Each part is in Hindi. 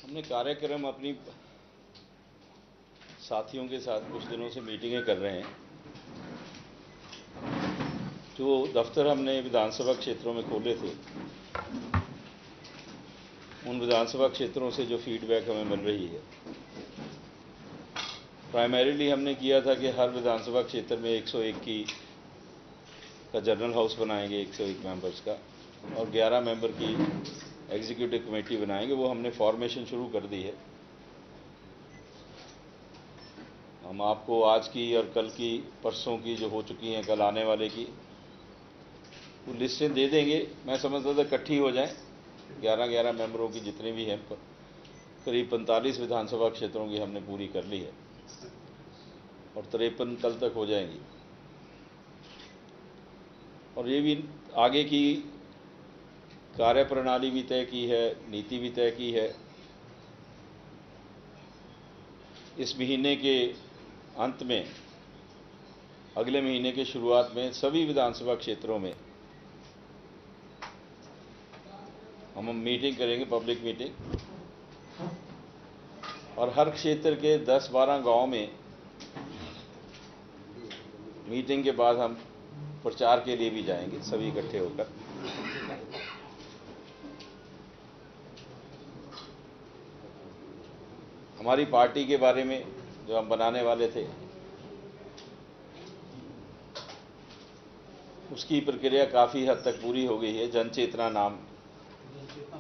हमने कार्यक्रम अपनी साथियों के साथ कुछ दिनों से मीटिंगें कर रहे हैं। जो दफ्तर हमने विधानसभा क्षेत्रों में खोले थे, उन विधानसभा क्षेत्रों से जो फीडबैक हमें मिल रही है, प्राइमरीली हमने किया था कि हर विधानसभा क्षेत्र में 101 का जनरल हाउस बनाएंगे, 101 मेंबर्स का, और 11 मेंबर की एग्जीक्यूटिव कमेटी बनाएंगे। वो हमने फॉर्मेशन शुरू कर दी है। हम आपको आज की और कल की, परसों की जो हो चुकी हैं, कल आने वाले की वो लिस्टें दे देंगे। मैं समझता था इकट्ठी हो जाएं, 11 मेंबरों की जितनी भी हैं, करीब 45 विधानसभा क्षेत्रों की हमने पूरी कर ली है और 53 कल तक हो जाएंगी। और ये भी आगे की कार्यप्रणाली भी तय की है, नीति भी तय की है। इस महीने के अंत में, अगले महीने के शुरुआत में सभी विधानसभा क्षेत्रों में हम मीटिंग करेंगे, पब्लिक मीटिंग, और हर क्षेत्र के 10-12 गांव में मीटिंग के बाद हम प्रचार के लिए भी जाएंगे, सभी इकट्ठे होकर। हमारी पार्टी के बारे में जो हम बनाने वाले थे, उसकी प्रक्रिया काफ़ी हद तक पूरी हो गई है। जन चेतना नाम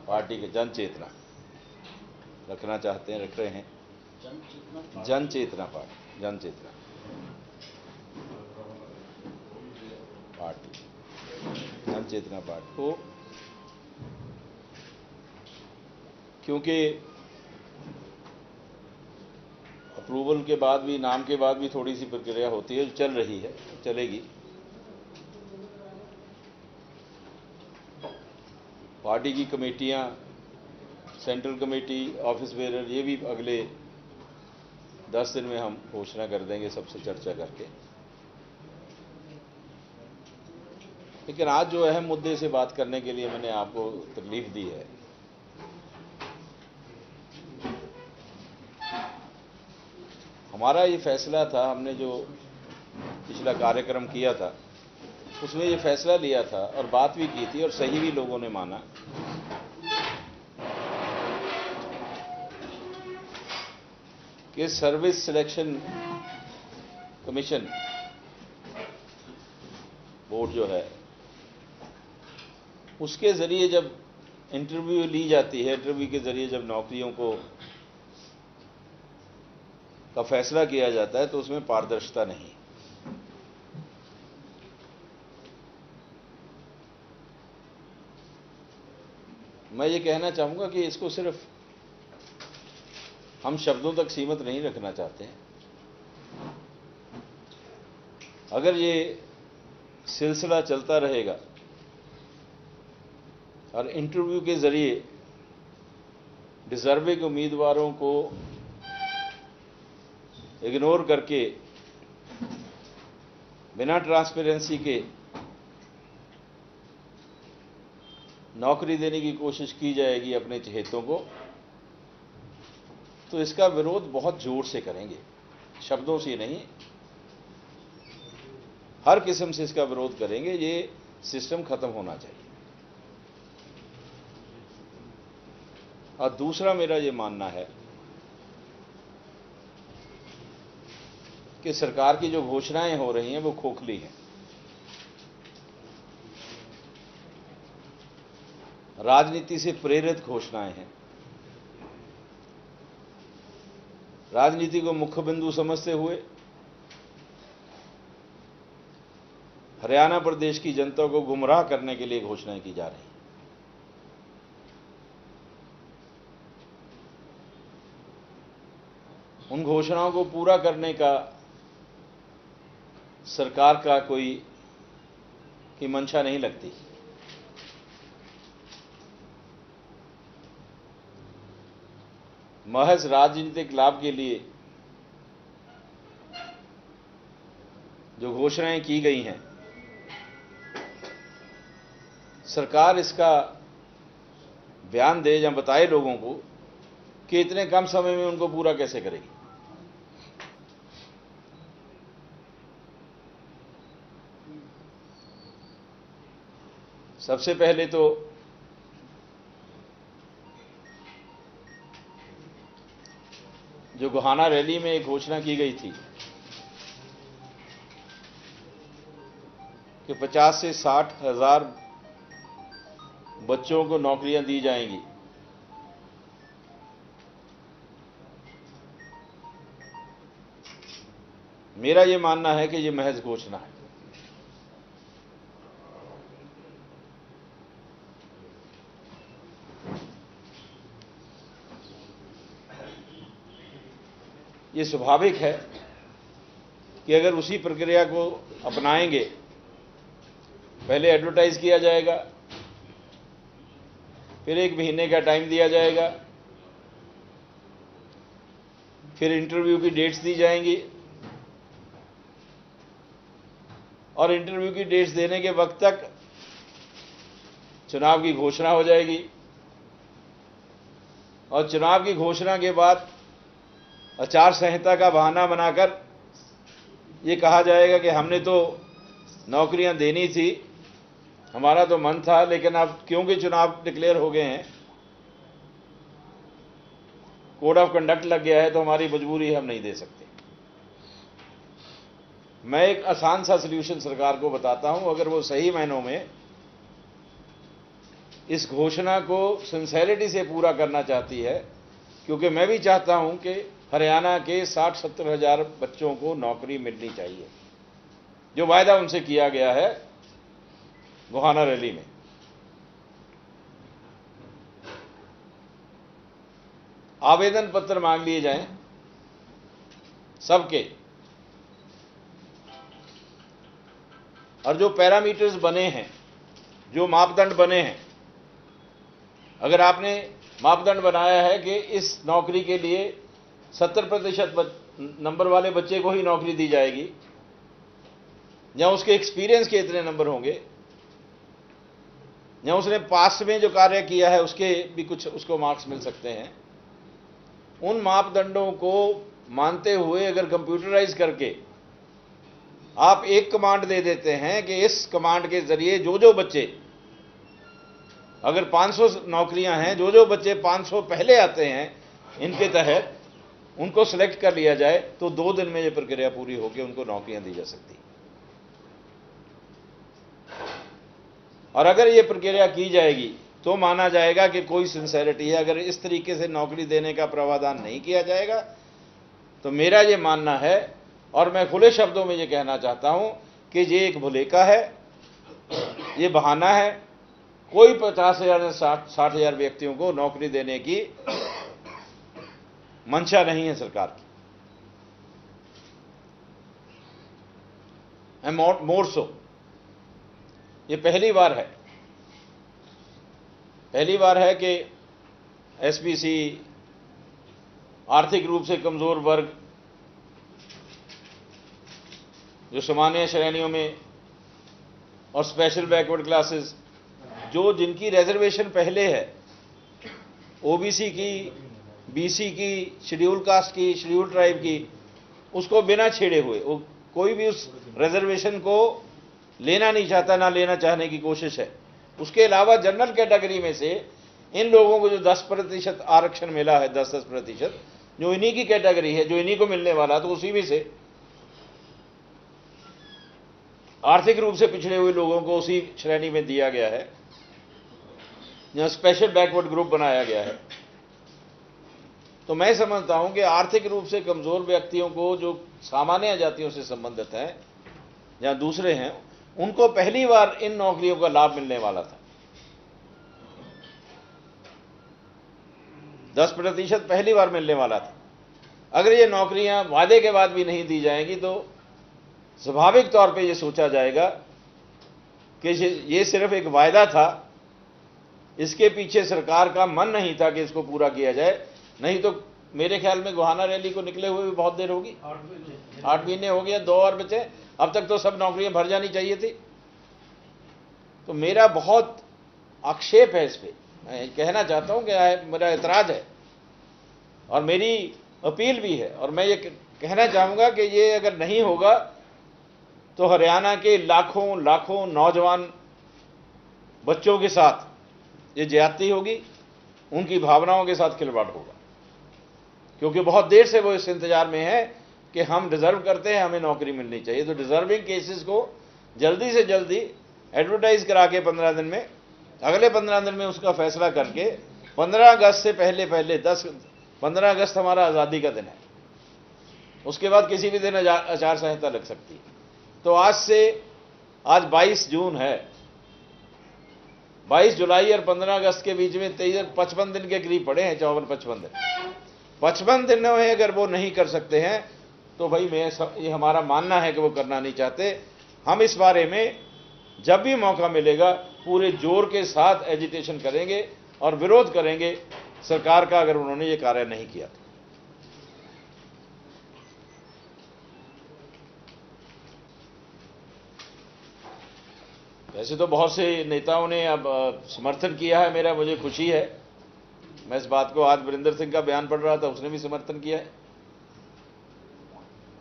पार्टी के, जन चेतना रखना चाहते हैं, रख रहे हैं। जन चेतना पार्टी, जन चेतना पार्टी, जन चेतना पार्टी को, क्योंकि अप्रूवल के बाद भी, नाम के बाद भी थोड़ी सी प्रक्रिया होती है, चल रही है, चलेगी। पार्टी की कमेटियां, सेंट्रल कमेटी, ऑफिस बेरर, ये भी अगले 10 दिन में हम घोषणा कर देंगे, सबसे चर्चा करके। लेकिन आज जो अहम मुद्दे से बात करने के लिए मैंने आपको तकलीफ दी है, हमारा ये फैसला था, हमने जो पिछला कार्यक्रम किया था उसमें ये फैसला लिया था और बात भी की थी और सही भी लोगों ने माना कि सर्विस सिलेक्शन कमीशन बोर्ड जो है, उसके जरिए जब इंटरव्यू ली जाती है, इंटरव्यू के जरिए जब नौकरियों का फैसला किया जाता है, तो उसमें पारदर्शिता नहीं। मैं ये कहना चाहूंगा कि इसको सिर्फ हम शब्दों तक सीमित नहीं रखना चाहते हैं। अगर ये सिलसिला चलता रहेगा और इंटरव्यू के जरिए डिजर्विंग उम्मीदवारों को इग्नोर करके, बिना ट्रांसपेरेंसी के नौकरी देने की कोशिश की जाएगी अपने चहेतों को, तो इसका विरोध बहुत जोर से करेंगे, शब्दों से नहीं, हर किस्म से इसका विरोध करेंगे। ये सिस्टम खत्म होना चाहिए। और दूसरा मेरा ये मानना है कि सरकार की जो घोषणाएं हो रही हैं वो खोखली हैं। राजनीति से प्रेरित घोषणाएं हैं। राजनीति को मुख्य बिंदु समझते हुए हरियाणा प्रदेश की जनता को गुमराह करने के लिए घोषणाएं की जा रही हैं। उन घोषणाओं को पूरा करने का सरकार का कोई की मंशा नहीं लगती। महज राजनीतिक लाभ के लिए जो घोषणाएं की गई हैं, सरकार इसका बयान दे या बताए लोगों को कि इतने कम समय में उनको पूरा कैसे करेगी। सबसे पहले तो जो गोहाना रैली में एक घोषणा की गई थी कि 50 से 60 हजार बच्चों को नौकरियां दी जाएंगी, मेरा यह मानना है कि यह महज घोषणा है। ये स्वाभाविक है कि अगर उसी प्रक्रिया को अपनाएंगे, पहले एडवर्टाइज किया जाएगा, फिर 1 महीने का टाइम दिया जाएगा, फिर इंटरव्यू की डेट्स दी जाएंगी और इंटरव्यू की डेट्स देने के वक्त तक चुनाव की घोषणा हो जाएगी और चुनाव की घोषणा के बाद आचार संहिता का बहाना बनाकर ये कहा जाएगा कि हमने तो नौकरियां देनी थी, हमारा तो मन था, लेकिन अब क्योंकि चुनाव डिक्लेयर हो गए हैं, कोड ऑफ कंडक्ट लग गया है, तो हमारी मजबूरी है, हम नहीं दे सकते। मैं एक आसान सा सल्यूशन सरकार को बताता हूं, अगर वो सही मायनों में इस घोषणा को सिंसेरिटी से पूरा करना चाहती है, क्योंकि मैं भी चाहता हूं कि हरियाणा के 60-70 हजार बच्चों को नौकरी मिलनी चाहिए, जो वायदा उनसे किया गया है गोहाना रैली में। आवेदन पत्र मांग लिए जाएं सबके, और जो पैरामीटर्स बने हैं, जो मापदंड बने हैं, अगर आपने मापदंड बनाया है कि इस नौकरी के लिए 70% नंबर वाले बच्चे को ही नौकरी दी जाएगी, या उसके एक्सपीरियंस के इतने नंबर होंगे, या उसने पास्ट में जो कार्य किया है उसके भी कुछ उसको मार्क्स मिल सकते हैं, उन मापदंडों को मानते हुए अगर कंप्यूटराइज करके आप एक कमांड दे देते हैं कि इस कमांड के जरिए जो बच्चे, अगर 500 नौकरियां हैं, जो बच्चे 500 पहले आते हैं इनके तहत, उनको सिलेक्ट कर लिया जाए, तो 2 दिन में यह प्रक्रिया पूरी होकर उनको नौकरियां दी जा सकती है। और अगर यह प्रक्रिया की जाएगी तो माना जाएगा कि कोई सिंसेरिटी है। अगर इस तरीके से नौकरी देने का प्रावधान नहीं किया जाएगा तो मेरा यह मानना है, और मैं खुले शब्दों में यह कहना चाहता हूं कि ये एक भुलेखा है, ये बहाना है। कोई 50,000 या 60,000 व्यक्तियों को नौकरी देने की मंशा नहीं है सरकार की। मोर सो ये पहली बार है कि एसबीसी, आर्थिक रूप से कमजोर वर्ग, जो सामान्य श्रेणियों में, और स्पेशल बैकवर्ड क्लासेस, जिनकी रिजर्वेशन पहले है, ओबीसी की, बीसी की, शेड्यूल कास्ट की, शेड्यूल ट्राइब की, उसको बिना छेड़े हुए, कोई भी उस रिजर्वेशन को लेना नहीं चाहता, ना लेना चाहने की कोशिश है। उसके अलावा जनरल कैटेगरी में से इन लोगों को जो 10% आरक्षण मिला है, 10% जो इन्हीं की कैटेगरी है, जो इन्हीं को मिलने वाला, तो उसी में से आर्थिक रूप से पिछड़े हुए लोगों को उसी श्रेणी में दिया गया है, जहां स्पेशल बैकवर्ड ग्रुप बनाया गया है। तो मैं समझता हूं कि आर्थिक रूप से कमजोर व्यक्तियों को, जो सामान्य जातियों से संबंधित हैं या दूसरे हैं, उनको पहली बार इन नौकरियों का लाभ मिलने वाला था। 10% पहली बार मिलने वाला था। अगर ये नौकरियां वादे के बाद भी नहीं दी जाएंगी तो स्वाभाविक तौर पे ये सोचा जाएगा कि ये सिर्फ एक वायदा था, इसके पीछे सरकार का मन नहीं था कि इसको पूरा किया जाए। नहीं तो मेरे ख्याल में गोहाना रैली को निकले हुए भी बहुत देर होगी, 8 महीने हो गया, 2 और बचे, अब तक तो सब नौकरियां भर जानी चाहिए थी। तो मेरा बहुत आक्षेप है इस पे, मैं कहना चाहता हूं कि मेरा एतराज है और मेरी अपील भी है, और मैं ये कहना चाहूँगा कि ये अगर नहीं होगा तो हरियाणा के लाखों लाखों नौजवान बच्चों के साथ ये ज्यादती होगी, उनकी भावनाओं के साथ खिलवाड़ होगा, क्योंकि बहुत देर से वो इस इंतजार में है कि हम डिजर्व करते हैं, हमें नौकरी मिलनी चाहिए। तो डिजर्विंग केसेस को जल्दी से जल्दी एडवर्टाइज करा के 15 दिन में, अगले 15 दिन में उसका फैसला करके 15 अगस्त से पहले 15 अगस्त हमारा आज़ादी का दिन है, उसके बाद किसी भी दिन आचार संहिता लग सकती है। तो आज 22 जून है, 22 जुलाई और 15 अगस्त के बीच में 55 दिन के करीब पड़े हैं, 54-55 दिन। 55 दिनों में अगर वो नहीं कर सकते हैं तो भाई ये हमारा मानना है कि वो करना नहीं चाहते। हम इस बारे में जब भी मौका मिलेगा पूरे जोर के साथ एजिटेशन करेंगे और विरोध करेंगे सरकार का, अगर उन्होंने ये कार्य नहीं किया तो। वैसे तो बहुत से नेताओं ने अब समर्थन किया है मेरा, मुझे खुशी है। मैं इस बात को, आज वीरेंद्र सिंह का बयान पढ़ रहा था, उसने भी समर्थन किया है।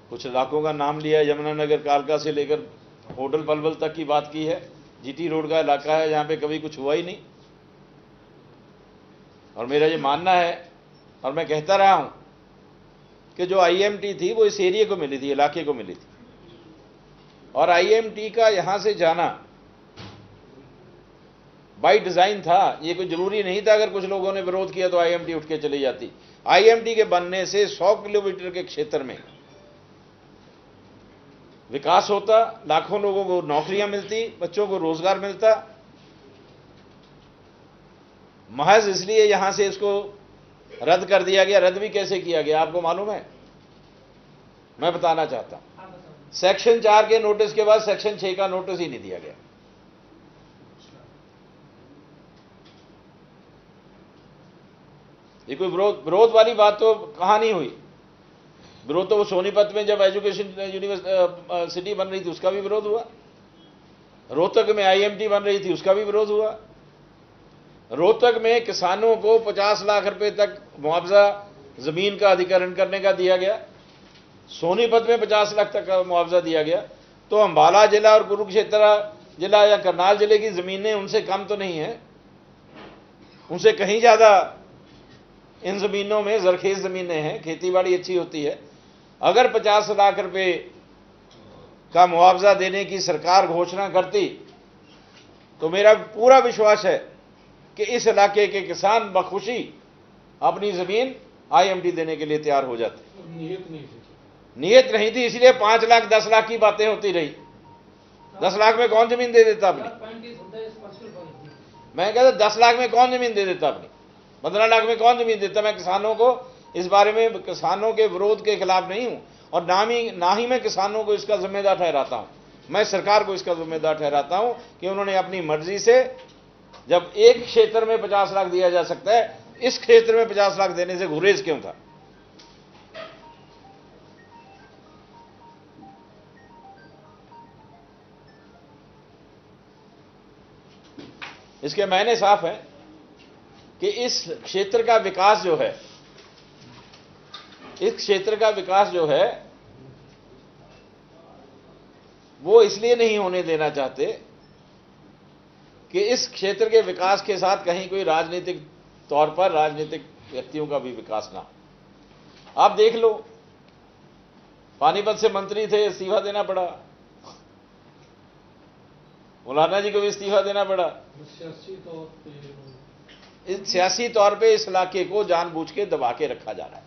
कुछ इलाकों का नाम लिया, यमुनानगर कालका से लेकर होटल पलवल तक की बात की है। जीटी रोड का इलाका है जहां पे कभी कुछ हुआ ही नहीं। और मेरा ये मानना है, और मैं कहता रहा हूं कि जो आईएमटी थी वो इस एरिया को मिली थी, इलाके को मिली थी, और आईएमटी का यहां से जाना बाई डिजाइन था। ये कोई जरूरी नहीं था, अगर कुछ लोगों ने विरोध किया तो आईएमटी उठ के चली जाती। आईएमटी के बनने से 100 किलोमीटर के क्षेत्र में विकास होता, लाखों लोगों को नौकरियां मिलती, बच्चों को रोजगार मिलता। महज इसलिए यहां से इसको रद्द कर दिया गया। रद्द भी कैसे किया गया आपको मालूम है? मैं बताना चाहता हूं। सेक्शन 4 के नोटिस के बाद सेक्शन 6 का नोटिस ही नहीं दिया गया। ये कोई विरोध वाली बात तो कहां नहीं हुई। विरोध तो वो सोनीपत में जब एजुकेशन यूनिवर्सिटी बन रही थी उसका भी विरोध हुआ, रोहतक में आईएमटी बन रही थी उसका भी विरोध हुआ, रोहतक में किसानों को 50 लाख रुपए तक मुआवजा जमीन का अधिग्रहण करने का दिया गया, सोनीपत में 50 लाख तक का मुआवजा दिया गया। तो अंबाला जिला और कुरुक्षेत्र जिला या करनाल जिले की जमीनें उनसे कम तो नहीं है, उनसे कहीं ज्यादा इन जमीनों में जरखेज जमीनें हैं, खेतीबाड़ी अच्छी होती है। अगर 50 लाख रुपए का मुआवजा देने की सरकार घोषणा करती तो मेरा पूरा विश्वास है कि इस इलाके के किसान बखुशी अपनी जमीन आईएमटी देने के लिए तैयार हो जाते। नियत नहीं थी, इसलिए 5 लाख 10 लाख की बातें होती रही। 10 लाख में कौन जमीन दे देता अपनी? मैं कहता 10 लाख में कौन जमीन दे देता अपनी? 15 लाख में कौन जमीन देता? मैं किसानों को इस बारे में, किसानों के विरोध के खिलाफ नहीं हूं, और ना ही मैं किसानों को इसका जिम्मेदार ठहराता हूं। मैं सरकार को इसका जिम्मेदार ठहराता हूं कि उन्होंने अपनी मर्जी से, जब एक क्षेत्र में 50 लाख दिया जा सकता है, इस क्षेत्र में 50 लाख देने से गुरेज क्यों था? इसके मायने साफ है कि इस क्षेत्र का विकास जो है, इस क्षेत्र का विकास जो है वो इसलिए नहीं होने देना चाहते कि इस क्षेत्र के विकास के साथ कहीं कोई राजनीतिक तौर पर राजनीतिक व्यक्तियों का भी विकास ना हो। आप देख लो, पानीपत से मंत्री थे, इस्तीफा देना पड़ा, मौलाना जी को भी इस्तीफा देना पड़ा। सियासी तौर पे इस इलाके को जानबूझ के दबा के रखा जा रहा है।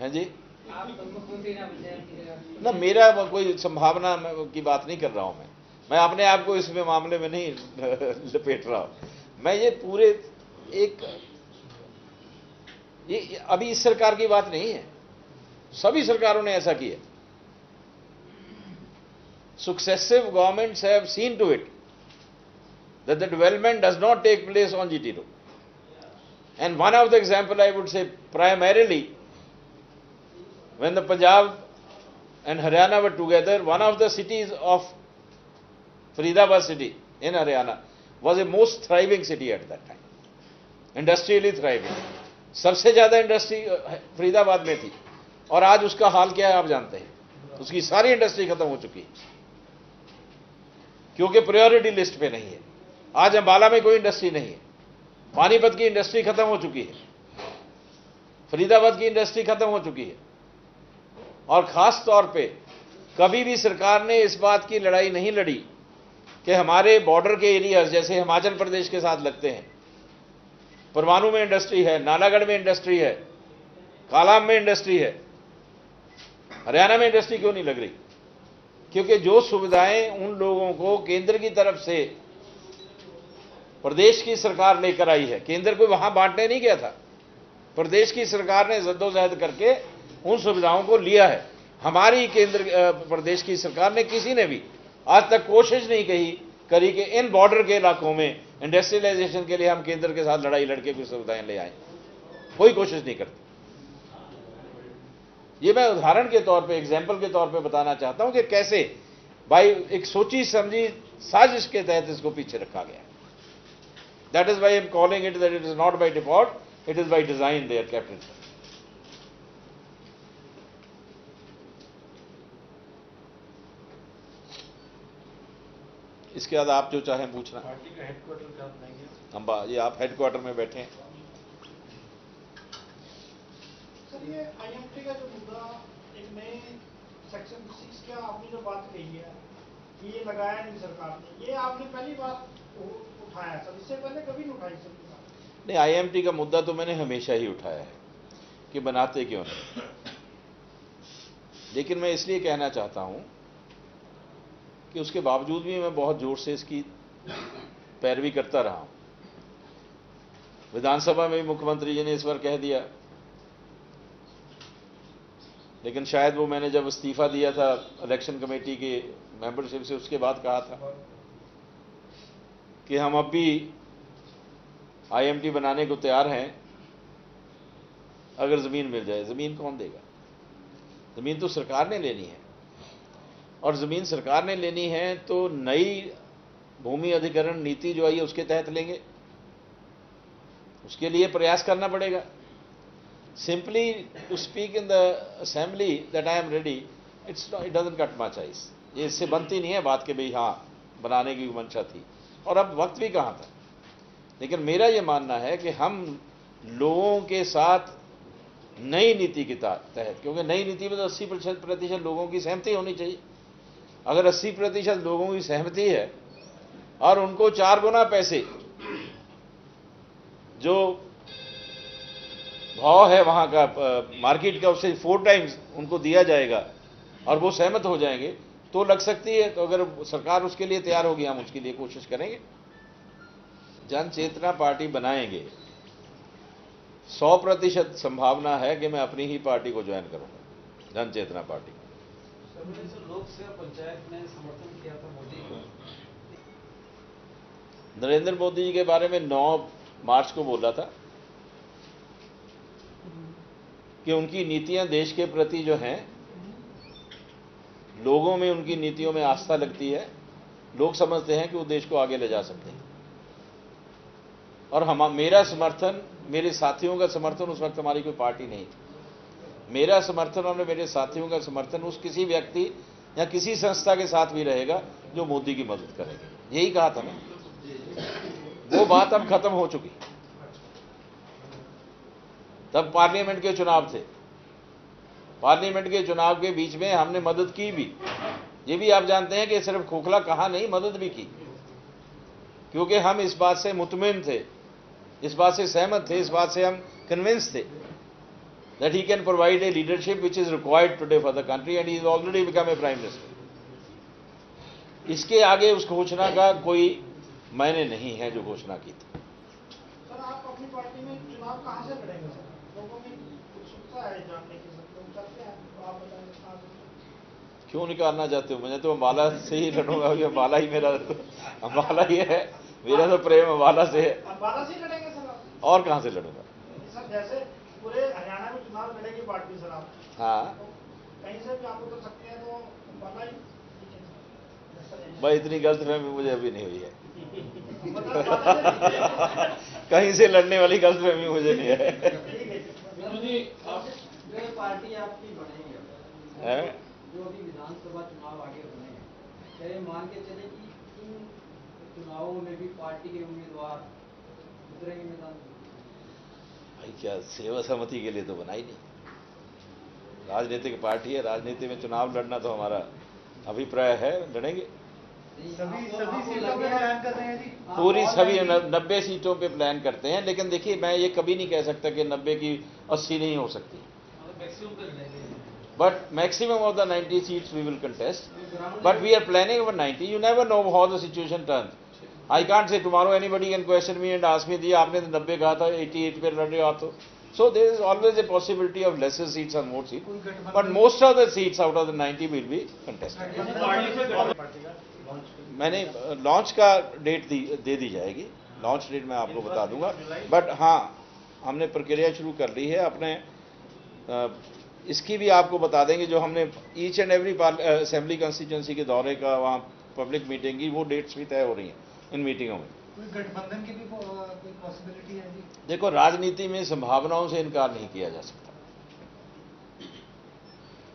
हैं जी? ना, मेरा कोई संभावना की बात नहीं कर रहा हूं। मैं अपने आप को इसमें मामले में नहीं लपेट रहा हूं। मैं ये पूरे ये अभी इस सरकार की बात नहीं है, सभी सरकारों ने ऐसा किया। Successive governments have seen to it that the development does not take place on GT road. And one of the example I would say, primarily when the Punjab and Haryana were together, one of the cities of Faridabad city in Haryana was a most thriving city at that time. Industrially thriving. सबसे ज़्यादा इंडस्ट्री फरीदाबाद में थी, और आज उसका हाल क्या है आप जानते हैं। उसकी सारी इंडस्ट्री खत्म हो चुकी है, क्योंकि प्रायोरिटी लिस्ट पे नहीं है। आज अंबाला में कोई इंडस्ट्री नहीं है। पानीपत की इंडस्ट्री खत्म हो चुकी है, फरीदाबाद की इंडस्ट्री खत्म हो चुकी है। और खास तौर पे कभी भी सरकार ने इस बात की लड़ाई नहीं लड़ी कि हमारे बॉर्डर के एरियाज जैसे हिमाचल प्रदेश के साथ लगते हैं, परवाणु में इंडस्ट्री है, नालागढ़ में इंडस्ट्री है, कालाम में इंडस्ट्री है, हरियाणा में इंडस्ट्री क्यों नहीं लग रही? क्योंकि जो सुविधाएं उन लोगों को केंद्र की तरफ से प्रदेश की सरकार लेकर आई है, केंद्र को वहां बांटने नहीं गया था, प्रदेश की सरकार ने जद्दोजहद करके उन सुविधाओं को लिया है। हमारी केंद्र प्रदेश की सरकार ने किसी ने भी आज तक कोशिश नहीं करी कि इन बॉर्डर के इलाकों में इंडस्ट्रियलाइजेशन के लिए हम केंद्र के साथ लड़ाई लड़के कुछ सुविधाएं ले आए। कोई कोशिश नहीं करती। ये मैं उदाहरण के तौर पे, एग्जाम्पल के तौर पे बताना चाहता हूं कि कैसे भाई एक सोची समझी साजिश के तहत इसको पीछे रखा गया। That is why I am calling it that it is not by default, it is by design they are kept it. इसके बाद आप जो चाहें पूछना। पार्टी का हेडक्वार्टर कहाँ बनाएंगे? हम ये आप हेडक्वार्टर में बैठे हैं। सर ये आईएमटी का जो मुद्दा, एक नए सेक्शन 6 का आपने जो बात कही है कि ये लगाया नहीं सरकार ने, ये आपने पहली बार उठाया सर, इससे पहले कभी नहीं उठाई सर? नहीं, आईएमटी का मुद्दा तो मैंने हमेशा ही उठाया है कि बनाते क्यों नहीं। लेकिन मैं इसलिए कहना चाहता हूं कि उसके बावजूद भी मैं बहुत जोर से इसकी पैरवी करता रहा हूं। विधानसभा में भी मुख्यमंत्री जी ने इस बार कह दिया, लेकिन शायद वो मैंने जब इस्तीफा दिया था इलेक्शन कमेटी के मेंबरशिप से, उसके बाद कहा था कि हम अब भी आईएमटी बनाने को तैयार हैं अगर जमीन मिल जाए। जमीन कौन देगा? जमीन तो सरकार ने लेनी है, और जमीन सरकार ने लेनी है तो नई भूमि अधिग्रहण नीति जो आई है उसके तहत लेंगे। उसके लिए प्रयास करना पड़ेगा। Simply to speak in the assembly that I am ready, it doesn't cut much ice. ये इससे बनती नहीं है बात के भाई हाँ बनाने की मंशा थी, और अब वक्त भी कहाँ था। लेकिन मेरा ये मानना है कि हम लोगों के साथ नई नीति के तहत, क्योंकि नई नीति में तो 80% लोगों की सहमति होनी चाहिए। अगर 80% लोगों की सहमति है और उनको 4 गुना पैसे जो भाव है वहां का मार्केट का, उससे 4 टाइम्स उनको दिया जाएगा और वो सहमत हो जाएंगे तो लग सकती है। तो अगर सरकार उसके लिए तैयार होगी, हम उसके लिए कोशिश करेंगे। जन चेतना पार्टी बनाएंगे। 100% संभावना है कि मैं अपनी ही पार्टी को ज्वाइन करूंगा, जन चेतना पार्टी। लोक सेवा पंचायत ने समर्थन किया था मोदी को। नरेंद्र मोदी जी के बारे में 9 मार्च को बोला था कि उनकी नीतियां देश के प्रति जो हैं, लोगों में उनकी नीतियों में आस्था लगती है। लोग समझते हैं कि वो देश को आगे ले जा सकते हैं। और मेरा समर्थन, मेरे साथियों का समर्थन, उस वक्त हमारी कोई पार्टी नहीं थी, मेरा समर्थन और मेरे साथियों का समर्थन उस किसी व्यक्ति या किसी संस्था के साथ भी रहेगा जो मोदी की मदद करेगा। यही कहा था ना। वो बात अब खत्म हो चुकी। तब पार्लियामेंट के चुनाव थे, पार्लियामेंट के चुनाव के बीच में हमने मदद की भी। ये भी आप जानते हैं कि सिर्फ खोखला कहा नहीं, मदद भी की, क्योंकि हम इस बात से मुतमिन थे, इस बात से सहमत थे, इस बात से हम कन्विंस थे that he can provide a leadership which is required today for the country, and he has already become a prime minister. इसके आगे उस घोषणा का कोई मायने नहीं है जो घोषणा की थी। सर आप अपनी पार्टी में चुनाव कहां से लड़ेंगे सर? लोगों में उत्सुकता है जानने की, सब लोग चाहते हैं, तो आप बताएं कहां से? क्यों निकालना चाहते हो? मैं तो अम्बाला से ही लड़ूंगा। अम्बाला ही मेरा, अम्बाला ही है मेरा तो प्रेम, अम्बाला से है। अम्बाला से लड़ेंगे सर आप? और कहां से लड़ूंगा सर? जैसे पूरे हरियाणा में चुनाव लड़ेगी पार्टी सर आप, हाँ तो कहीं से भी आप उतर सकते हैं, तो अम्बाला ही। भाई इतनी गलतफहमी मुझे अभी नहीं हुई है। कहीं से लड़ने वाली गलतफहमी मुझे नहीं है। जो पार्टी आपकी बनेगी, जो अभी विधानसभा चुनाव आगे बने, क्या ये मान के चले कि इन चुनावों में भी पार्टी के उम्मीदवार उतरेंगे मैदान? भाई क्या सेवा समिति के लिए तो बनाई नहीं, राजनीतिक पार्टी है, राजनीति में चुनाव लड़ना तो हमारा अभिप्राय है, लड़ेंगे। सभी सीटों पे प्लान कर रहे हैं जी। पूरी सभी 90 सीटों पे प्लान करते हैं, लेकिन देखिए मैं ये कभी नहीं कह सकता कि 90 की 80 नहीं हो सकती, but maximum of the 90 seats we will contest, but we are planning for 90. You never know how the situation turn. I can't say tomorrow anybody can question me and ask me दी आपने तो 90 कहा था, 88 पे लड़ रहे हो आप तो. So there is always a possibility of lesser seats or more seats, but most of the seats out of the 90 will be contested. मैंने लॉन्च का डेट दे दी जाएगी, लॉन्च डेट मैं आपको बता दूंगा, बट हाँ हमने प्रक्रिया शुरू कर ली है अपने। इसकी भी आपको बता देंगे, जो हमने each and every assembly constituency के दौरे का वहाँ पब्लिक मीटिंग की वो डेट्स भी तय हो रही हैं इन मीटिंगों में। कोई गठबंधन की भी कोई पॉसिबिलिटी है जी? देखो राजनीति में संभावनाओं से इनकार नहीं किया जा सकता।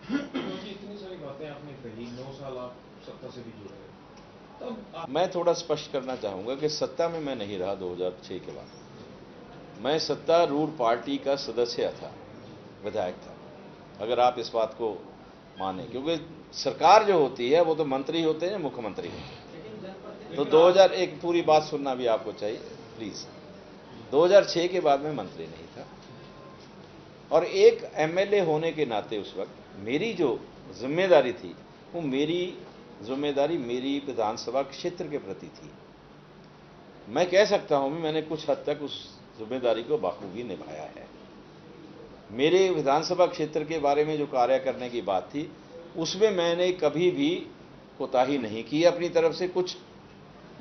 इतनी सारी बातें आपने कही, 9 साल आप सत्ता से भी जुड़े हैं, तब मैं थोड़ा स्पष्ट करना चाहूंगा कि सत्ता में मैं नहीं रहा 2006 के बाद। मैं सत्तारूढ़ पार्टी का सदस्य था, विधायक था, अगर आप इस बात को माने, क्योंकि सरकार जो होती है वो तो मंत्री होते हैं, मुख्यमंत्री होते हैं। तो 2001 पूरी बात सुनना भी आपको चाहिए प्लीज। 2006 के बाद मैं मंत्री नहीं था, और एक एमएलए होने के नाते उस वक्त मेरी जो जिम्मेदारी थी वो मेरी जिम्मेदारी मेरी विधानसभा क्षेत्र के प्रति थी। मैं कह सकता हूं मैंने कुछ हद तक उस जिम्मेदारी को बाखूबी निभाया है। मेरे विधानसभा क्षेत्र के बारे में जो कार्य करने की बात थी उसमें मैंने कभी भी कोताही नहीं की अपनी तरफ से। कुछ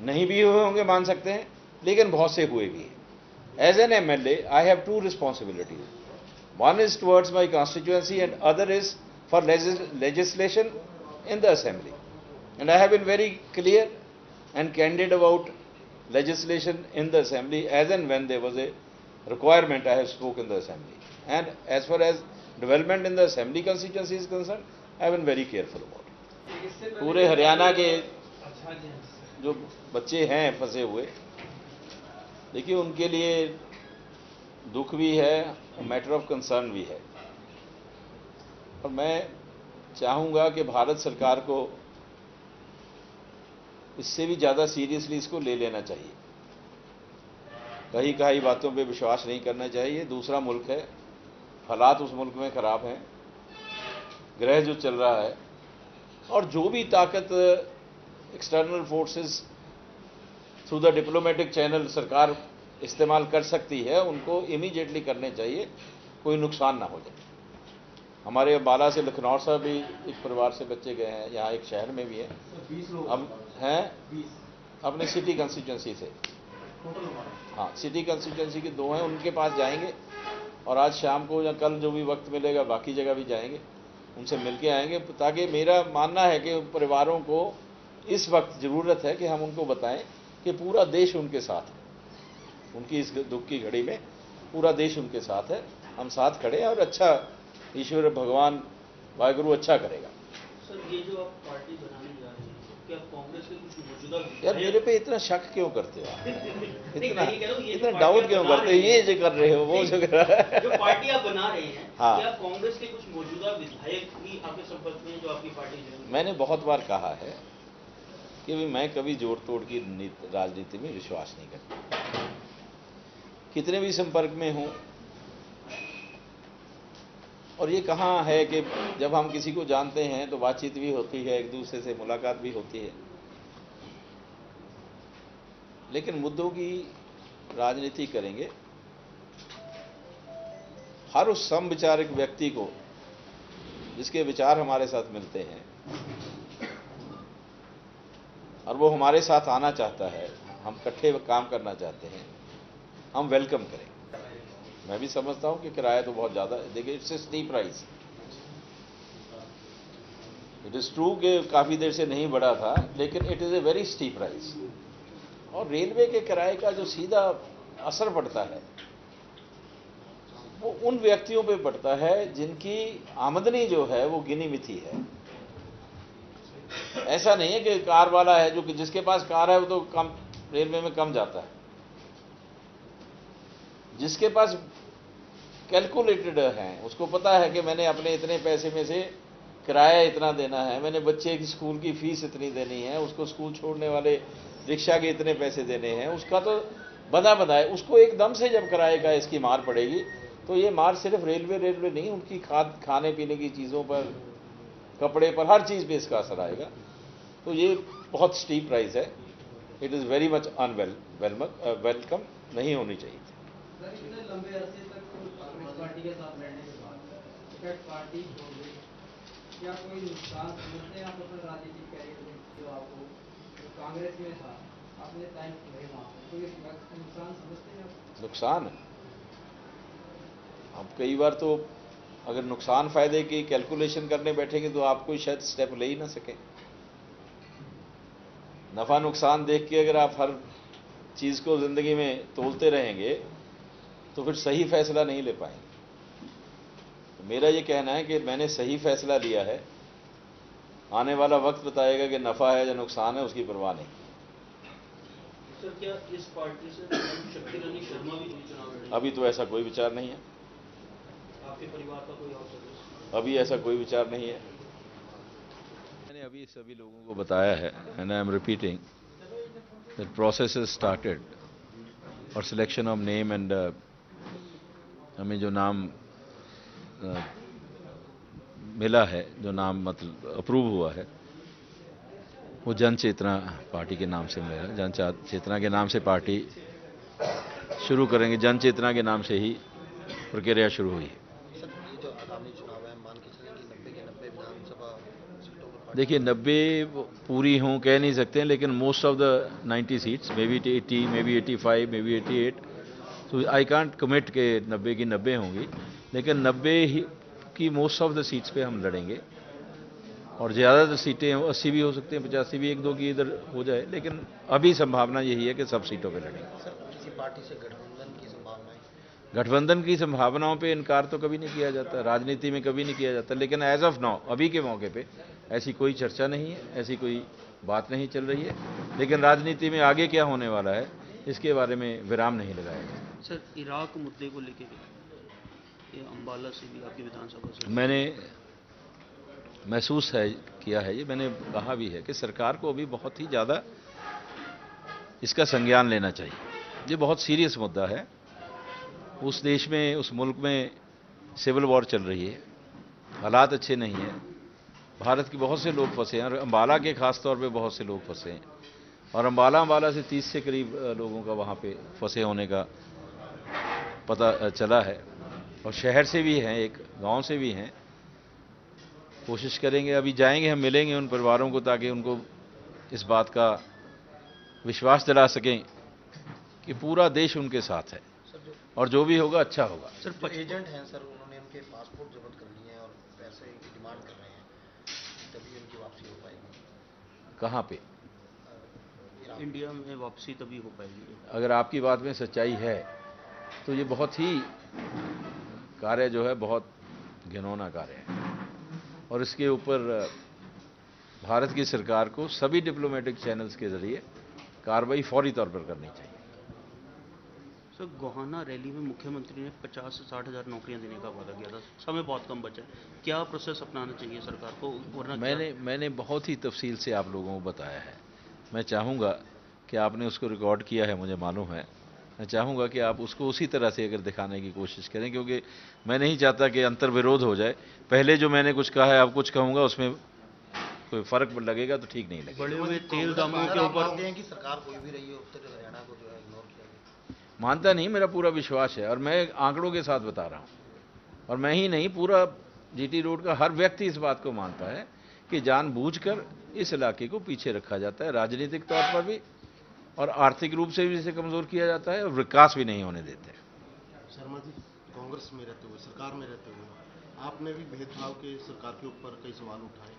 नहीं भी हुए होंगे मान सकते हैं, लेकिन बहुत से हुए भी हैं। As an MLA I have two responsibilities, one is towards my constituency and other is for legislation in the assembly, and I have been very clear and candid about legislation in the assembly. As and when there was a requirement, I have spoken in the assembly, and as far as development in the assembly constituency is concerned, I have been very careful about it. पूरे हरियाणा के जो बच्चे हैं फंसे हुए, देखिए उनके लिए दुख भी है, मैटर ऑफ कंसर्न भी है, और मैं चाहूंगा कि भारत सरकार को इससे भी ज़्यादा सीरियसली इसको ले लेना चाहिए। कहीं कहीं बातों पे विश्वास नहीं करना चाहिए। दूसरा मुल्क है, हालात उस मुल्क में ख़राब हैं, ग्रह जो चल रहा है, और जो भी ताकत external forces through the diplomatic channel सरकार इस्तेमाल कर सकती है, उनको इमीडिएटली करने चाहिए, कोई नुकसान ना हो जाए। हमारे अम्बाला से लखनऊ से भी एक परिवार से बच्चे गए हैं, यहाँ एक शहर में भी है, अब हैं अपने सिटी कंस्टिट्यूंसी से, हाँ सिटी कंस्टिट्यूंसी के 2 हैं, उनके पास जाएंगे, और आज शाम को या कल जो भी वक्त मिलेगा बाकी जगह भी जाएंगे, उनसे मिलके आएंगे, ताकि मेरा मानना है कि परिवारों को इस वक्त ज़रूरत है कि हम उनको बताएं कि पूरा देश उनके साथ है। उनकी इस दुख की घड़ी में पूरा देश उनके साथ है, हम साथ खड़े हैं, और अच्छा ईश्वर भगवान वाहिगुरु अच्छा करेगा। सर ये जो आप पार्टी बनाने जा रहे हैं, क्या कांग्रेस के कुछ मौजूदा यार मेरे पे इतना शक क्यों करते हो आप? इतना डाउट क्यों करते हो? ये जो कर रहे हो वो जो कर रहा है, जो पार्टी आप बना रहे हैं, हाँ। क्या कांग्रेस के कुछ मौजूदा विधायक भी आपके संपर्क में जो आपकी पार्टी में? मैंने बहुत बार कहा है कि मैं कभी जोड़ तोड़ की राजनीति में विश्वास नहीं करता। कितने भी संपर्क में हूं, और ये कहाँ है कि जब हम किसी को जानते हैं तो बातचीत भी होती है, एक दूसरे से मुलाकात भी होती है, लेकिन मुद्दों की राजनीति करेंगे। हर उस समविचारक व्यक्ति को जिसके विचार हमारे साथ मिलते हैं और वो हमारे साथ आना चाहता है, हम इकट्ठे काम करना चाहते हैं, हम वेलकम करें। मैं भी समझता हूं कि किराया तो बहुत ज़्यादा है, देखिए it's a steep price. It is true कि काफ़ी देर से नहीं बढ़ा था, लेकिन it is a very steep price. और रेलवे के किराए का जो सीधा असर पड़ता है वो उन व्यक्तियों पे पड़ता है जिनकी आमदनी जो है वो गिनी मिथी है। ऐसा नहीं है कि कार वाला है जो कि जिसके पास कार है वो तो कम रेलवे में कम जाता है। जिसके पास कैलकुलेटेड है, उसको पता है कि मैंने अपने इतने पैसे में से किराया इतना देना है, मैंने बच्चे की स्कूल की फीस इतनी देनी है, उसको स्कूल छोड़ने वाले रिक्शा के इतने पैसे देने हैं, उसका तो बंधा है। उसको एकदम से जब किराए का इसकी मार पड़ेगी तो ये मार सिर्फ रेलवे नहीं, उनकी खाने पीने की चीज़ों पर, कपड़े पर, हर चीज़ पे इसका असर आएगा। तो ये बहुत स्टीप प्राइस है। It is very much welcome नहीं होनी चाहिए। सर इतने लंबे अरसे तक कांग्रेस पार्टी के साथ रहने के बाद टिकट पार्टी छोड़ दी, क्या कोई नुकसान समझते हैं आप अपने राजनीतिक कैरियर में? जो आपको जो कांग्रेस में था अपने टाइम रहे वहाँ तो ये नुकसान समझते हैं आप? नुकसान अब कई बार तो अगर नुकसान फायदे की कैलकुलेशन करने बैठेंगे तो आप कोई शायद स्टेप ले ही ना सके। नफा नुकसान देख के अगर आप हर चीज को जिंदगी में तोलते रहेंगे तो फिर सही फैसला नहीं ले पाएंगे। तो मेरा ये कहना है कि मैंने सही फैसला लिया है, आने वाला वक्त बताएगा कि नफा है या नुकसान है, उसकी परवाह नहीं। सर क्या इस पार्टी से शक्ति रानी शर्मा भी चुनाव लड़ेंगी? अभी तो ऐसा कोई विचार नहीं है। आपके परिवार का कोई और सदस्य? अभी ऐसा कोई विचार नहीं है। मैंने अभी सभी लोगों को बताया है, and I am repeating that process is started और सिलेक्शन ऑफ नेम एंड हमें जो नाम मिला है, जो नाम मतलब अप्रूव हुआ है, वो जन चेतना पार्टी के नाम से मिला है। जन चेतना के नाम से पार्टी शुरू करेंगे, जन चेतना के नाम से ही प्रक्रिया शुरू हुई है। सर ये जो आगामी चुनाव है, मान के चलें कि 90 के 90 विधानसभा सीटों पर देखिए 90 पूरी हों कह नहीं सकते हैं, लेकिन most of the 90 seats, may be 80, may be 85, may be 88, तो आई कांट कमिट के 90 की 90 होंगी, लेकिन 90 की मोस्ट ऑफ द सीट्स पे हम लड़ेंगे। और ज़्यादातर सीटें 80 भी हो सकती हैं, 85 भी, 1-2 की इधर हो जाए, लेकिन अभी संभावना यही है कि सब सीटों पे लड़ेंगे। सर किसी पार्टी से गठबंधन की संभावनाएं? गठबंधन की संभावनाओं पे इनकार तो कभी नहीं किया जाता, राजनीति में कभी नहीं किया जाता, लेकिन एज ऑफ नाउ, अभी के मौके पे ऐसी कोई चर्चा नहीं है, ऐसी कोई बात नहीं चल रही है। लेकिन राजनीति में आगे क्या होने वाला है इसके बारे में विराम नहीं लगाया गया। सर इराक मुद्दे को लेके ये अंबाला से भी आपकी विधानसभा से मैंने महसूस है किया है, ये मैंने कहा भी है कि सरकार को अभी बहुत ही ज़्यादा इसका संज्ञान लेना चाहिए। ये बहुत सीरियस मुद्दा है। उस देश में, उस मुल्क में सिविल वॉर चल रही है, हालात अच्छे नहीं हैं, भारत के बहुत से लोग फंसे हैं और अंबाला के खास तौर पे बहुत से लोग फंसे हैं, और अंबाला से 30 से करीब लोगों का वहाँ पे फंसे होने का पता चला है, और शहर से भी हैं, एक गांव से भी हैं। कोशिश करेंगे, अभी जाएंगे, हम मिलेंगे उन परिवारों को ताकि उनको इस बात का विश्वास दिला सकें कि पूरा देश उनके साथ है और जो भी होगा अच्छा होगा। सर जो एजेंट हैं सर, उन्होंने उनके पासपोर्ट जब्त कर लिए हैं और पैसे की डिमांड कर रहे हैं, तभी उनकी वापसी हो पाएगी। कहाँ पे? इंडिया में वापसी तभी हो पाएगी। अगर आपकी बात में सच्चाई है तो ये बहुत ही कार्य जो है बहुत घिनौना कार्य है, और इसके ऊपर भारत की सरकार को सभी डिप्लोमेटिक चैनल्स के जरिए कार्रवाई फौरी तौर पर करनी चाहिए। सर गोहाना रैली में मुख्यमंत्री ने 50 से 60 हज़ार नौकरियां देने का वादा किया था, समय बहुत कम बचा है, क्या प्रोसेस अपनाना चाहिए सरकार को? वरना मैंने बहुत ही तफसील से आप लोगों को बताया है। मैं चाहूँगा कि आपने उसको रिकॉर्ड किया है, मुझे मालूम है। मैं चाहूँगा कि आप उसको उसी तरह से अगर दिखाने की कोशिश करें, क्योंकि मैं नहीं चाहता कि अंतर विरोध हो जाए। पहले जो मैंने कुछ कहा है अब कुछ कहूँगा, उसमें कोई फर्क लगेगा तो ठीक नहीं लगेगा। बड़े हुए तेल दामों के ऊपर मानते हैं कि सरकार कोई भी रही हो, उत्तर हरियाणा को जो है इग्नोर किया गया? मानता नहीं, मेरा पूरा विश्वास है और मैं आंकड़ों के साथ बता रहा हूँ। और मैं ही नहीं, पूरा जीटी रोड का हर व्यक्ति इस बात को मानता है कि जानबूझकर इस इलाके को पीछे रखा जाता है, राजनीतिक तौर पर भी और आर्थिक रूप से भी इसे कमज़ोर किया जाता है और विकास भी नहीं होने देते। शर्मा जी, कांग्रेस में रहते हुए, सरकार में रहते हुए आपने भी भेदभाव के सरकार के ऊपर कई सवाल उठाए।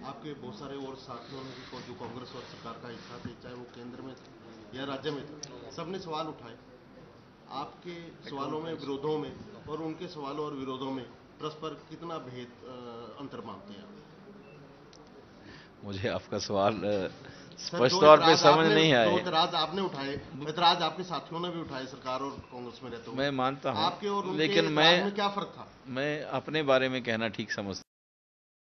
आपके बहुत सारे और साथियों ने भी जो कांग्रेस और सरकार का हिस्सा थे, चाहे वो केंद्र में थे या राज्य में थे, सबने सवाल उठाए। आपके सवालों में विरोधों में और उनके सवालों और विरोधों में परस्पर कितना भेद अंतर मानते हैं आप? मुझे आपका सवाल सर, स्पष्ट जो तौर पे एतराज समझ आपने- नहीं जो आए। एतराज आपने उठाए, एतराज आपके साथियों ने भी उठाए सरकार और कांग्रेस में रहते हुए। मैं मानता हूं, आपके और उनके लेकिन एतराज में क्या फर्क था? मैं अपने बारे में कहना ठीक समझता हूं।